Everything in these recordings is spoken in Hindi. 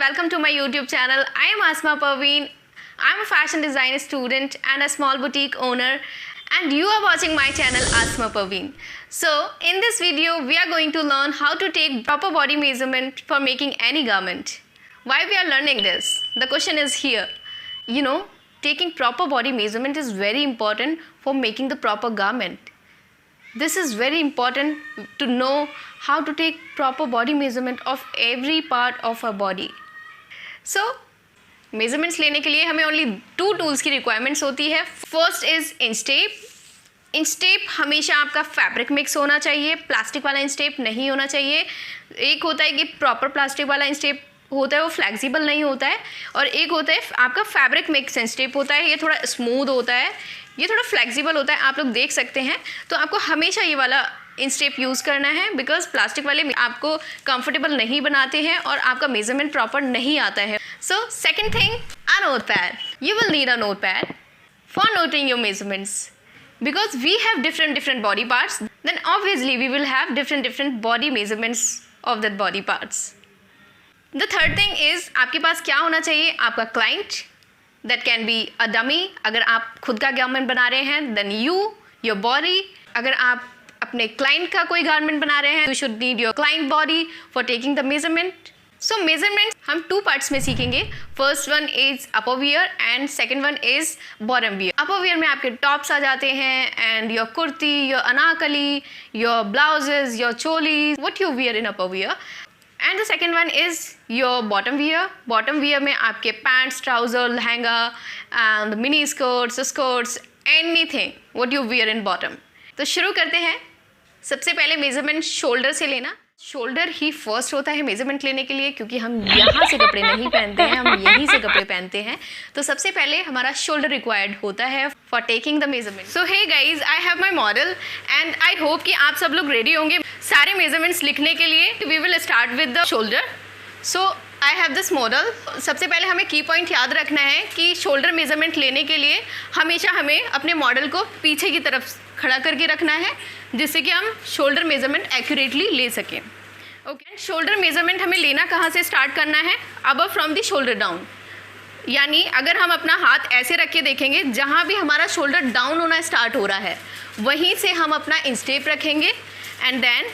welcome to my YouTube channel. I am Asma Parveen. I am a fashion design student and a small boutique owner, and you are watching my channel Asma Parveen. So in this video we are going to learn how to take proper body measurement for making any garment. Why we are learning this? The question is here. Taking proper body measurement is very important for making the proper garment. This is very important to know how to take proper body measurement of every part of our body. So measurements लेने के लिए हमें only 2 tools की requirements होती है. First is inch tape. Inch tape हमेशा आपका फैब्रिक मिक्स होना चाहिए, प्लास्टिक वाला इंच टेप नहीं होना चाहिए. एक होता है कि प्रॉपर प्लास्टिक वाला इंच टेप होता है, वो फ्लेक्सिबल नहीं होता है, और एक होता है आपका फैब्रिक मिक्स इंच टेप होता है. ये थोड़ा स्मूथ होता है, ये थोड़ा फ्लेक्सिबल होता है, आप लोग देख सकते हैं. तो आपको हमेशा ये वाला इंच टेप यूज़ करना है, बिकॉज प्लास्टिक वाले आपको कंफर्टेबल नहीं बनाते हैं और आपका मेजरमेंट प्रॉपर नहीं आता है. So second thing, a note pad. You will need a note pad for noting your measurements. Because we have different body parts, then obviously we will have different body measurements of that body parts. The third thing is आपके पास क्या होना चाहिए, आपका client. That can be a dummy. अगर आप खुद का garment बना रहे हैं, then your body. अगर आप अपने client का कोई garment बना रहे हैं, you should need your client body for taking the measurement. So measurement हम 2 parts में सीखेंगे. First one is upper wear and second one is bottom wear. Upper wear में आपके tops आ जाते हैं and your kurti, your anarkali, your blouses, your cholis, what you wear in upper wear. And the second one is your bottom wear. Bottom wear में आपके pants, trouser, lehenga and mini skirts, anything what you wear in bottom. तो शुरू करते हैं. सबसे पहले मेजरमेंट शोल्डर से लेना. शोल्डर ही फर्स्ट होता है मेजरमेंट लेने के लिए, क्योंकि हम यहाँ से कपड़े नहीं पहनते हैं, हम यहीं से कपड़े पहनते हैं. तो सबसे पहले हमारा शोल्डर रिक्वायर्ड होता है for taking the measurement. So hey guys, I have my model and I hope कि आप सब लोग रेडी होंगे सारे मेजरमेंट्स लिखने के लिए. We will start with the shoulder. So I have this model. सबसे पहले हमें की पॉइंट याद रखना है कि शोल्डर मेजरमेंट लेने के लिए हमेशा हमें अपने मॉडल को पीछे की तरफ खड़ा करके रखना है, जिससे कि हम शोल्डर मेजरमेंट एक्यूरेटली ले सकें. ओके, शोल्डर मेजरमेंट हमें लेना कहाँ से स्टार्ट करना है, above from the shoulder down. यानी अगर हम अपना हाथ ऐसे रख के देखेंगे, जहाँ भी हमारा शोल्डर डाउन होना स्टार्ट हो रहा है वहीं से हम अपना इंच टेप रखेंगे एंड देन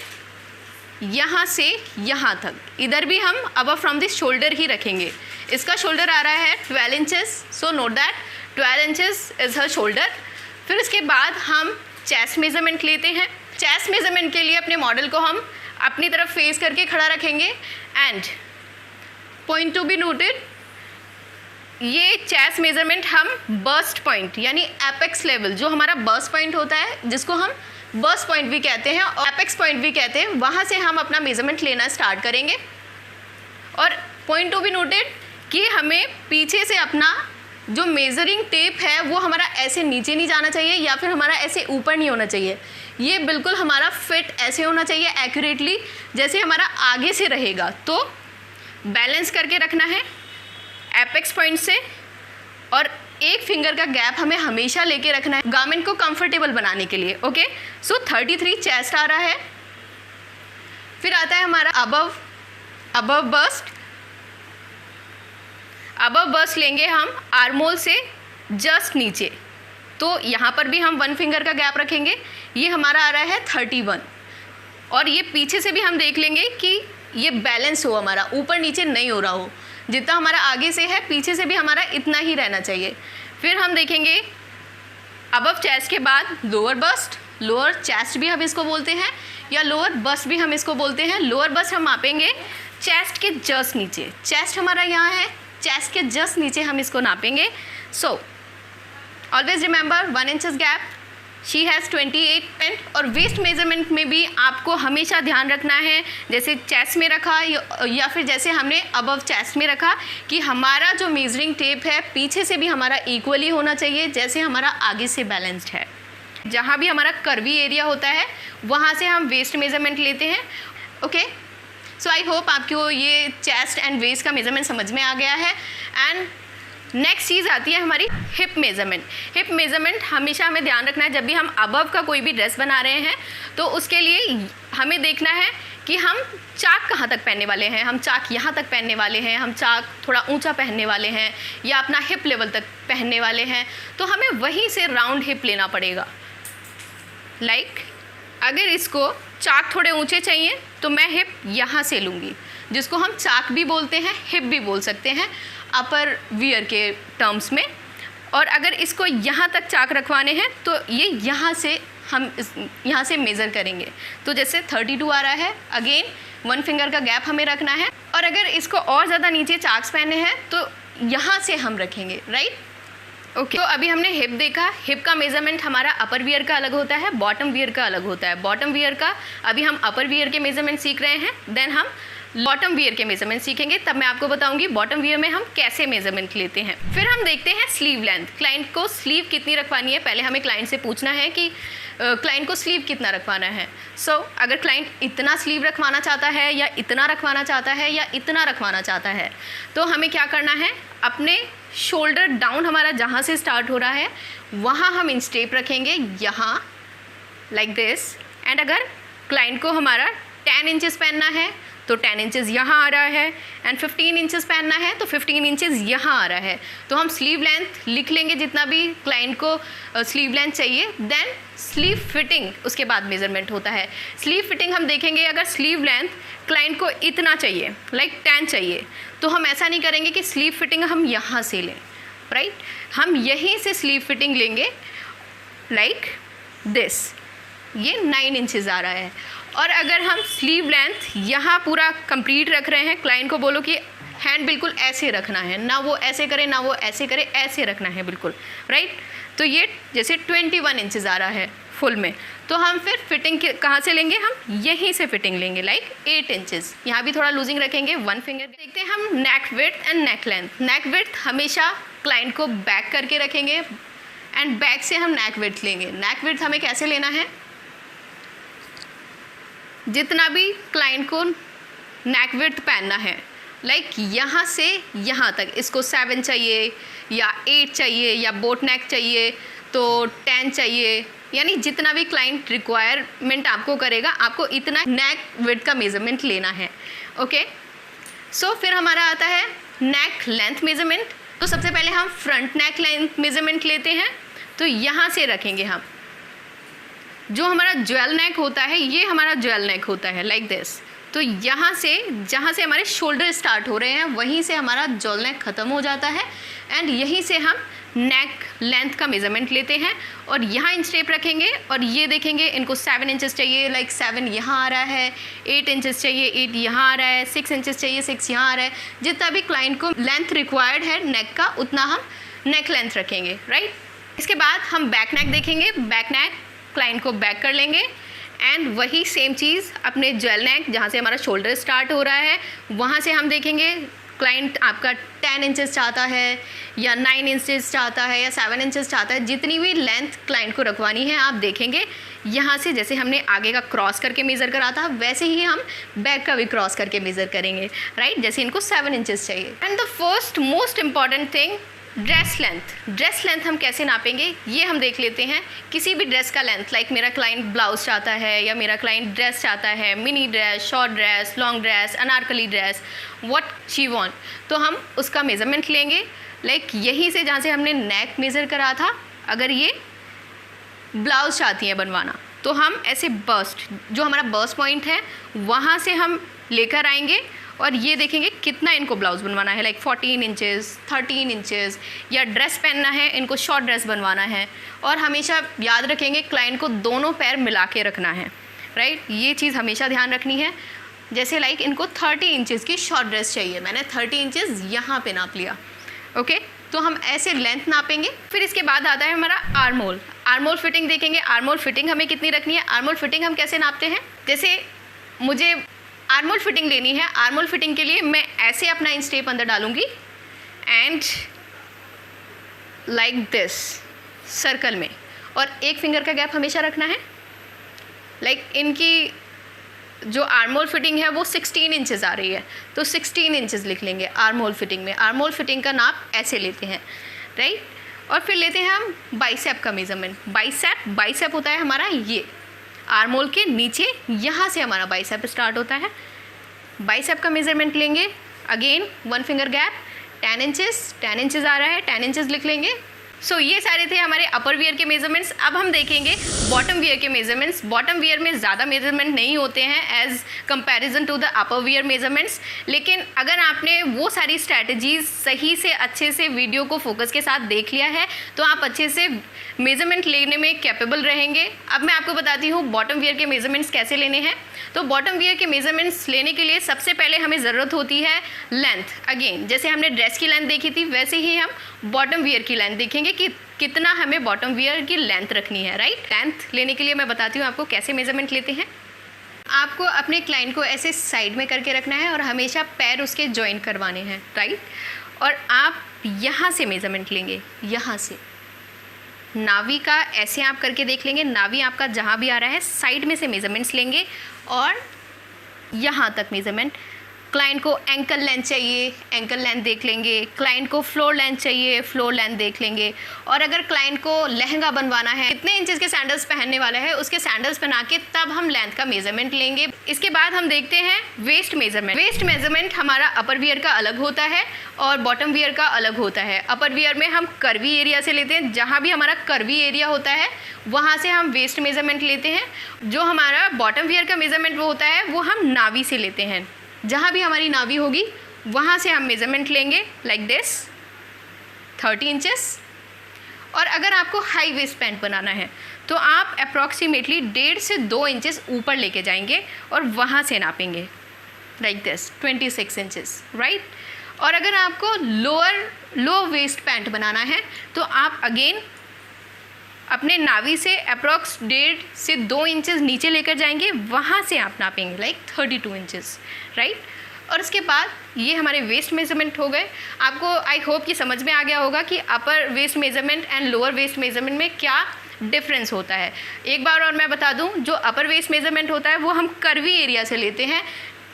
यहाँ से यहाँ तक इधर भी हम अबव फ्रॉम दिस शोल्डर ही रखेंगे. इसका शोल्डर आ रहा है 12 inches. So note that 12 inches is her shoulder. फिर इसके बाद हम चेस्ट मेजरमेंट लेते हैं. चेस्ट मेजरमेंट के लिए अपने मॉडल को हम अपनी तरफ फेस करके खड़ा रखेंगे and point to be noted, ये चेस्ट मेजरमेंट हम बर्स्ट पॉइंट यानी एपेक्स लेवल, जो हमारा बर्स्ट पॉइंट होता है, जिसको हम बर्स्ट पॉइंट भी कहते हैं और एपेक्स पॉइंट भी कहते हैं, वहाँ से हम अपना मेजरमेंट लेना स्टार्ट करेंगे. और पॉइंट टू बी नोटेड कि हमें पीछे से अपना जो मेजरिंग टेप है वो हमारा ऐसे नीचे नहीं जाना चाहिए या फिर हमारा ऐसे ऊपर नहीं होना चाहिए. ये बिल्कुल हमारा फिट ऐसे होना चाहिए एक्यूरेटली, जैसे हमारा आगे से रहेगा. तो बैलेंस करके रखना है एपेक्स पॉइंट से, और एक फिंगर का गैप हमें हमेशा लेके रखना है गारमेंट को कंफर्टेबल बनाने के लिए. ओके, सो 33 चेस्ट आ रहा है. फिर आता है हमारा अबव बस्ट. अबव बस्ट लेंगे हम आर्मोल से जस्ट नीचे, तो यहाँ पर भी हम 1 फिंगर का गैप रखेंगे. ये हमारा आ रहा है 31, और ये पीछे से भी हम देख लेंगे कि ये बैलेंस हो, हमारा ऊपर नीचे नहीं हो रहा हो. जितना हमारा आगे से है पीछे से भी हमारा इतना ही रहना चाहिए. फिर हम देखेंगे अबव चेस्ट के बाद लोअर बस्ट. लोअर चेस्ट भी हम इसको बोलते हैं या लोअर बस्ट भी हम इसको बोलते हैं. लोअर बस्ट हम मापेंगे चेस्ट के जस्ट नीचे. चेस्ट हमारा यहाँ है, चेस्ट के जस्ट नीचे हम इसको नापेंगे. So always remember 1 inches gap. She has 28. और वेस्ट मेजरमेंट में भी आपको हमेशा ध्यान रखना है, जैसे चेस्ट में रखा या फिर जैसे हमने अबव चेस्ट में रखा, कि हमारा जो मेजरिंग टेप है पीछे से भी हमारा इक्वली होना चाहिए जैसे हमारा आगे से बैलेंस्ड है. जहाँ भी हमारा कर्वी एरिया होता है वहाँ से हम वेस्ट मेजरमेंट लेते हैं. ओके, सो आई होप आपको ये चेस्ट एंड वेस्ट का मेजरमेंट समझ में आ गया है. एंड नेक्स्ट चीज़ आती है हमारी हिप मेज़रमेंट। हिप मेज़रमेंट हमेशा हमें ध्यान रखना है, जब भी हम अबव का कोई भी ड्रेस बना रहे हैं तो उसके लिए हमें देखना है कि हम चाक कहाँ तक पहनने वाले हैं। हम चाक यहाँ तक पहनने वाले हैं, हम चाक थोड़ा ऊंचा पहनने वाले हैं या अपना हिप लेवल तक पहनने वाले हैं, तो हमें वहीं से राउंड हिप लेना पड़ेगा। लाइक अगर इसको चाक थोड़े ऊंचे चाहिए तो मैं हिप यहाँ से लूँगी, जिसको हम चाक भी बोलते हैं, हिप भी बोल सकते हैं अपर वियर के टर्म्स में। और अगर इसको यहाँ तक चाक रखवाने हैं तो ये यहाँ से हम यहाँ से मेज़र करेंगे। तो जैसे 32 आ रहा है, अगेन 1 फिंगर का गैप हमें रखना है। और अगर इसको और ज़्यादा नीचे चाक्स पहने हैं तो यहाँ से हम रखेंगे, राइट। ओके तो अभी हमने हिप देखा। हिप का मेज़रमेंट हमारा अपर वियर का अलग होता है, बॉटम वियर का अलग होता है। बॉटम वियर का अभी हम अपर वियर के मेज़रमेंट सीख रहे हैं, देन हम बॉटम वियर के मेज़रमेंट सीखेंगे, तब मैं आपको बताऊंगी बॉटम वियर में हम कैसे मेज़रमेंट लेते हैं। फिर हम देखते हैं स्लीव लेंथ। क्लाइंट को स्लीव कितनी रखवानी है, पहले हमें क्लाइंट से पूछना है कि क्लाइंट को स्लीव कितना रखवाना है। सो अगर क्लाइंट इतना स्लीव रखवाना चाहता है या इतना रखवाना चाहता है या इतना रखवाना चाहता है, तो हमें क्या करना है, अपने शोल्डर डाउन हमारा जहाँ से स्टार्ट हो रहा है वहाँ हम इंस्टेप रखेंगे, यहाँ लाइक दिस। एंड अगर क्लाइंट को हमारा 10 इंचेस पहनना है तो 10 इंचेस यहाँ आ रहा है, एंड 15 इंचेस पहनना है तो 15 इंचेस यहाँ आ रहा है। तो हम स्लीव लेंथ लिख लेंगे जितना भी क्लाइंट को स्लीव लेंथ चाहिए। देन स्लीव फिटिंग उसके बाद मेज़रमेंट होता है। स्लीव फिटिंग हम देखेंगे, अगर स्लीव लेंथ क्लाइंट को इतना चाहिए, लाइक 10 चाहिए, तो हम ऐसा नहीं करेंगे कि स्लीव फिटिंग हम यहाँ से लें, राइट। हम यहीं से स्लीव फिटिंग लेंगे लाइक दिस, ये 9 इंचेस आ रहा है। और अगर हम स्लीव लेंथ यहाँ पूरा कंप्लीट रख रहे हैं, क्लाइंट को बोलो कि हैंड बिल्कुल ऐसे रखना है, ना वो ऐसे करे ना वो ऐसे करे, ऐसे रखना है बिल्कुल, राइट। तो ये जैसे 21 इंचेस आ रहा है फुल में, तो हम फिर फिटिंग कहाँ से लेंगे, हम यहीं से फिटिंग लेंगे लाइक 8 इंचेस। यहाँ भी थोड़ा लूजिंग रखेंगे, 1 फिंगर। देखते हैं हम neck width and neck length. Neck width हमेशा क्लाइंट को बैक करके रखेंगे एंड बैक से हम नेक विड्थ लेंगे। नेक विड्थ हमें कैसे लेना है, जितना भी क्लाइंट को नेक विड्थ पहनना है, लाइक यहाँ से यहाँ तक, इसको 7 चाहिए या 8 चाहिए या बोट नेक चाहिए तो 10 चाहिए, यानी जितना भी क्लाइंट रिक्वायरमेंट आपको करेगा, आपको इतना नेक विड्थ का मेज़रमेंट लेना है। ओके सो फिर हमारा आता है नेक लेंथ मेज़रमेंट। तो सबसे पहले हम फ्रंट नेक लेंथ मेज़रमेंट लेते हैं। तो यहाँ से रखेंगे हम, जो हमारा ज्वेल नेक होता है, ये हमारा ज्वेल नेक होता है लाइक दिस। तो यहाँ से जहाँ से हमारे शोल्डर स्टार्ट हो रहे हैं वहीं से हमारा ज्वेल नेक ख़त्म हो जाता है, एंड यहीं से हम नेक लेंथ का मेज़रमेंट लेते हैं और यहाँ इंस्टेप रखेंगे। और ये देखेंगे, इनको 7 इंचेस चाहिए, लाइक 7 यहाँ आ रहा है, 8 इंचेस चाहिए, 8 यहाँ आ रहा है, 6 इंचेस चाहिए, 6 यहाँ आ रहा है। जितना भी क्लाइंट को लेंथ रिक्वायर्ड है नेक का, उतना हम नेक लेंथ रखेंगे, राइट। इसके बाद हम बैक नेक देखेंगे। बैक नेक क्लाइंट को बैक कर लेंगे एंड वही सेम चीज़ अपने ज्वेल नेक, जहाँ से हमारा शोल्डर स्टार्ट हो रहा है, वहाँ से हम देखेंगे क्लाइंट आपका 10 इंचेस चाहता है या 9 इंचेस चाहता है या 7 इंचेस चाहता है। जितनी भी लेंथ क्लाइंट को रखवानी है, आप देखेंगे यहाँ से जैसे हमने आगे का क्रॉस करके मेज़र करा था, वैसे ही हम बैक का भी क्रॉस करके मेज़र करेंगे, राइट। जैसे इनको 7 इंचेस चाहिए। And the first most important thing, dress length. Dress length हम कैसे नापेंगे ये हम देख लेते हैं। किसी भी ड्रेस का लेंथ, लाइक मेरा क्लाइंट ब्लाउज चाहता है या मेरा क्लाइंट ड्रेस चाहता है, mini dress, short dress, long dress, Anarkali dress, what she want, तो हम उसका मेज़रमेंट लेंगे। लाइक यहीं से जहाँ से हमने नेक मेज़र करा था, अगर ये ब्लाउज चाहती हैं बनवाना, तो हम ऐसे बस्ट, जो हमारा बस्ट पॉइंट है वहाँ से हम लेकर आएंगे और ये देखेंगे कितना इनको ब्लाउज़ बनवाना है, लाइक 14 इंचेस, 13 इंचेस, या ड्रेस पहनना है, इनको शॉर्ट ड्रेस बनवाना है। और हमेशा याद रखेंगे क्लाइंट को दोनों पैर मिला के रखना है, राइट। ये चीज़ हमेशा ध्यान रखनी है। जैसे लाइक इनको 30 इंचेस की शॉर्ट ड्रेस चाहिए, मैंने 30 इंचेस यहाँ पे नाप लिया, ओके। तो हम ऐसे लेंथ नापेंगे। फिर इसके बाद आता है हमारा arm hole. Arm hole fitting देखेंगे। आर्म होल फिटिंग हमें कितनी रखनी है, आर्म होल फिटिंग हम कैसे नापते हैं, जैसे मुझे आर्म होल फिटिंग लेनी है। आर्म होल फिटिंग के लिए मैं ऐसे अपना इंस्टेप अंदर डालूंगी एंड लाइक दिस सर्कल में, और एक फिंगर का गैप हमेशा रखना है। लाइक इनकी जो आर्मोल फिटिंग है वो 16 इंचेस आ रही है, तो 16 इंचेस लिख लेंगे आर्मोल फिटिंग में। आर्मोल फिटिंग का नाप ऐसे लेते हैं, राइट। और फिर लेते हैं हम बाइसेप का मेज़रमेंट। बाइसेप होता है हमारा ये आर्मोल के नीचे, यहाँ से हमारा बाइसेप स्टार्ट होता है। बाइसेप का मेज़रमेंट लेंगे, अगेन 1 फिंगर गैप, 10 इंचेस आ रहा है, 10 इंचेस लिख लेंगे। सो ये सारे थे हमारे अपर वियर के मेजरमेंट्स। अब हम देखेंगे बॉटम वियर के मेजरमेंट्स। बॉटम वियर में ज़्यादा मेजरमेंट नहीं होते हैं as comparison to the upper wear measurements, लेकिन अगर आपने वो सारी स्ट्रैटेजीज सही से अच्छे से वीडियो को फोकस के साथ देख लिया है तो आप अच्छे से मेजरमेंट लेने में कैपेबल रहेंगे। अब मैं आपको बताती हूँ बॉटम वियर के मेजरमेंट्स कैसे लेने हैं। तो बॉटम वियर के मेजरमेंट्स लेने के लिए सबसे पहले हमें ज़रूरत होती है लेंथ। अगेन जैसे हमने ड्रेस की लेंथ देखी थी वैसे ही हम बॉटम वियर की लेंथ देखेंगे कि कितना हमें बॉटम वियर की लेंथ रखनी है, राइट। लेंथ लेने के लिए मैं बताती हूँ आपको कैसे मेजरमेंट लेते हैं। आपको अपने क्लाइंट को ऐसे साइड में करके रखना है और हमेशा पैर उसके जॉइंट करवाने हैं, राइट। और आप यहाँ से मेजरमेंट लेंगे, यहाँ से नाभि का ऐसे आप करके देख लेंगे। नाभि आपका जहाँ भी आ रहा है साइड में से मेजरमेंट्स लेंगे और यहाँ तक मेजरमेंट। क्लाइंट को एंकल लेंथ चाहिए, एंकल लेंथ देख लेंगे। क्लाइंट को फ्लोर लेंथ चाहिए, फ्लोर लेंथ देख लेंगे। और अगर क्लाइंट को लहंगा बनवाना है, कितने इंचेस के सैंडल्स पहनने वाला है, उसके सैंडल्स पहना के तब हम लेंथ का मेजरमेंट लेंगे। इसके बाद हम देखते हैं वेस्ट मेजरमेंट। वेस्ट मेजरमेंट हमारा अपर वियर का अलग होता है और बॉटम वियर का अलग होता है। अपर वियर में हम कर्वी एरिया से लेते हैं, जहाँ भी हमारा कर्वी एरिया होता है वहाँ से हम वेस्ट मेजरमेंट लेते हैं। जो हमारा बॉटम वियर का मेजरमेंट वो होता है वो हम नाभि से लेते हैं, जहाँ भी हमारी नाभि होगी वहाँ से हम मेजरमेंट लेंगे लाइक दिस 30 इंचेस। और अगर आपको हाई वेस्ट पैंट बनाना है तो आप अप्रॉक्सीमेटली 1.5 से 2 इंचेस ऊपर लेके जाएंगे और वहाँ से नापेंगे लाइक दिस 26 इंचेस, राइट। और अगर आपको लो वेस्ट पैंट बनाना है तो आप अगेन अपने नाभि से अप्रॉक्स 1.5 से 2 इंचेस नीचे लेकर जाएंगे, वहाँ से आप नापेंगे लाइक 32 इंचेस, राइट। और उसके बाद ये हमारे वेस्ट मेजरमेंट हो गए। आपको आई होप कि समझ में आ गया होगा कि upper waist measurement and lower waist measurement में क्या डिफरेंस होता है। एक बार और मैं बता दूं, जो अपर वेस्ट मेजरमेंट होता है वो हम कर्वी एरिया से लेते हैं,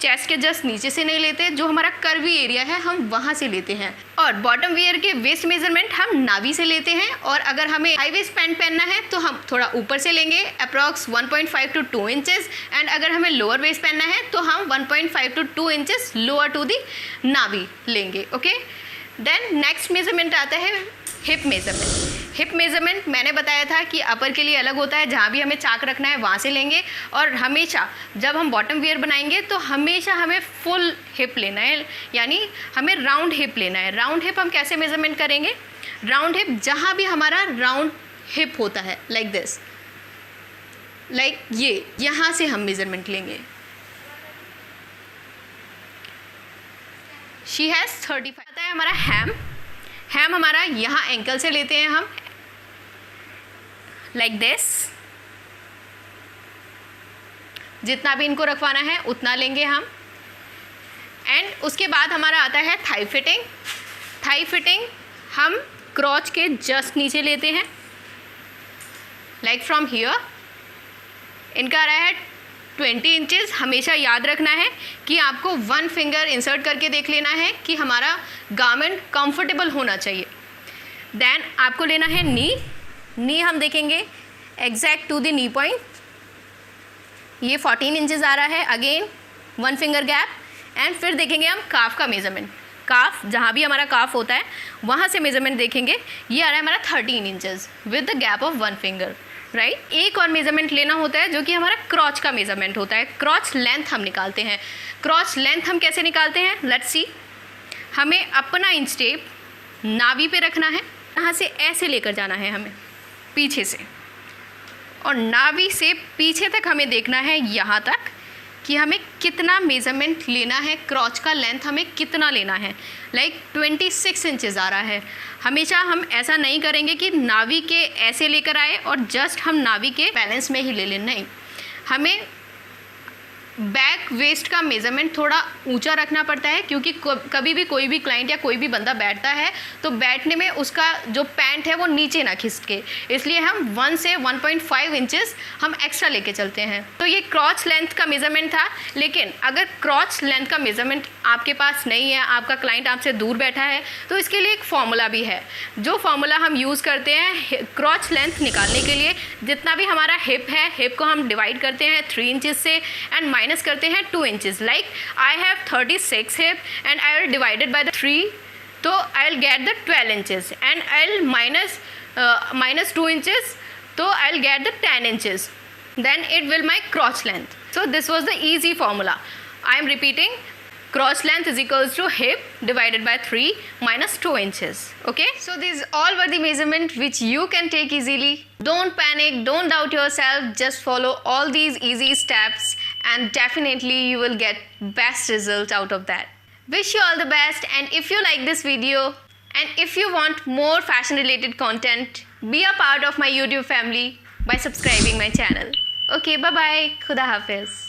चेस्ट के जस्ट नीचे से नहीं लेते। जो हमारा कर्वी एरिया है हम वहाँ से लेते हैं। और बॉटम वियर के वेस्ट मेजरमेंट हम नाभि से लेते हैं। और अगर हमें हाई वेस्ट पैंट पहनना है तो हम थोड़ा ऊपर से लेंगे अप्रॉक्स 1.5 to 2 इंचेस। एंड अगर हमें लोअर वेस्ट पहनना है तो हम 1.5 to 2 inches lower to the नाभि लेंगे, ओके। देन नेक्स्ट मेजरमेंट आता है हिप मेजरमेंट। हिप मेजरमेंट मैंने बताया था कि अपर के लिए अलग होता है, जहाँ भी हमें चाक रखना है वहाँ से लेंगे। और हमेशा जब हम बॉटम वियर बनाएंगे तो हमेशा हमें फुल हिप लेना है, यानी हमें राउंड हिप लेना है। राउंड हिप हम कैसे मेजरमेंट करेंगे? राउंड हिप जहाँ भी हमारा राउंड हिप होता है लाइक दिस, लाइक ये, यहाँ से हम मेजरमेंट लेंगे। She has 35। आता है हमारा हैम हमारा यहाँ एंकल से लेते हैं हम लाइक दिस। जितना भी इनको रखवाना है उतना लेंगे हम। एंड उसके बाद हमारा आता है थाई फिटिंग। थाई फिटिंग हम क्रॉच के जस्ट नीचे लेते हैं लाइक फ्रॉम हियर। इनका आ रहा है 20 इंचेस। हमेशा याद रखना है कि आपको 1 फिंगर इंसर्ट करके देख लेना है कि हमारा गारमेंट कंफर्टेबल होना चाहिए। देन आपको लेना है नी हम देखेंगे exact to the knee point. ये 14 इंचेस आ रहा है, अगेन 1 फिंगर गैप। एंड फिर देखेंगे हम काफ का मेजरमेंट। काफ जहाँ भी हमारा काफ होता है वहाँ से मेजरमेंट देखेंगे। ये आ रहा है हमारा 13 inches with the gap of 1 finger, right. एक और मेजरमेंट लेना होता है जो कि हमारा क्रॉच का मेजरमेंट होता है। क्रॉच लेंथ हम निकालते हैं। क्रॉच लेंथ हम कैसे निकालते हैं, लेट्स सी। हमें अपना इंच टेप नाभि पे रखना है, यहाँ से ऐसे लेकर जाना है हमें पीछे से, और नाभि से पीछे तक हमें देखना है यहाँ तक कि हमें कितना मेजरमेंट लेना है। क्रॉच का लेंथ हमें कितना लेना है, लाइक 26 इंचेस आ रहा है। हमेशा हम ऐसा नहीं करेंगे कि नाभि के ऐसे लेकर आए और जस्ट हम नाभि के बैलेंस में ही ले लें, नहीं। हमें बैक वेस्ट का मेज़रमेंट थोड़ा ऊंचा रखना पड़ता है, क्योंकि कभी भी कोई भी क्लाइंट या कोई भी बंदा बैठता है तो बैठने में उसका जो पैंट है वो नीचे ना खिसके, इसलिए हम 1 से 1.5 इंचेस हम एक्स्ट्रा लेके चलते हैं। तो ये क्रॉच लेंथ का मेज़रमेंट था। लेकिन अगर क्रॉच लेंथ का मेज़रमेंट आपके पास नहीं है, आपका क्लाइंट आपसे दूर बैठा है, तो इसके लिए एक फॉर्मूला भी है। जो फॉर्मूला हम यूज़ करते हैं क्रॉच लेंथ निकालने के लिए, जितना भी हमारा हिप है, हिप को हम डिवाइड करते हैं 3 इंचेस से एंड माइनस करते हैं 2 इंचेस। Like I have 36 hip and I will divided by the 3, तो I will get the 12 inches and I will minus 2 inches, तो I will get the 10 inches, then it will my crotch length. So this was the easy formula. I am repeating, crotch length is equals to hip divided by 3 minus 2 inches. Okay, so these all were the measurement which you can take easily. Don't panic, don't doubt yourself, just follow all these easy steps and definitely you will get best result out of that. Wish you all the best, and if you like this video and if you want more fashion related content, be a part of my YouTube family by subscribing my channel. Okay, bye bye. Khuda Hafiz.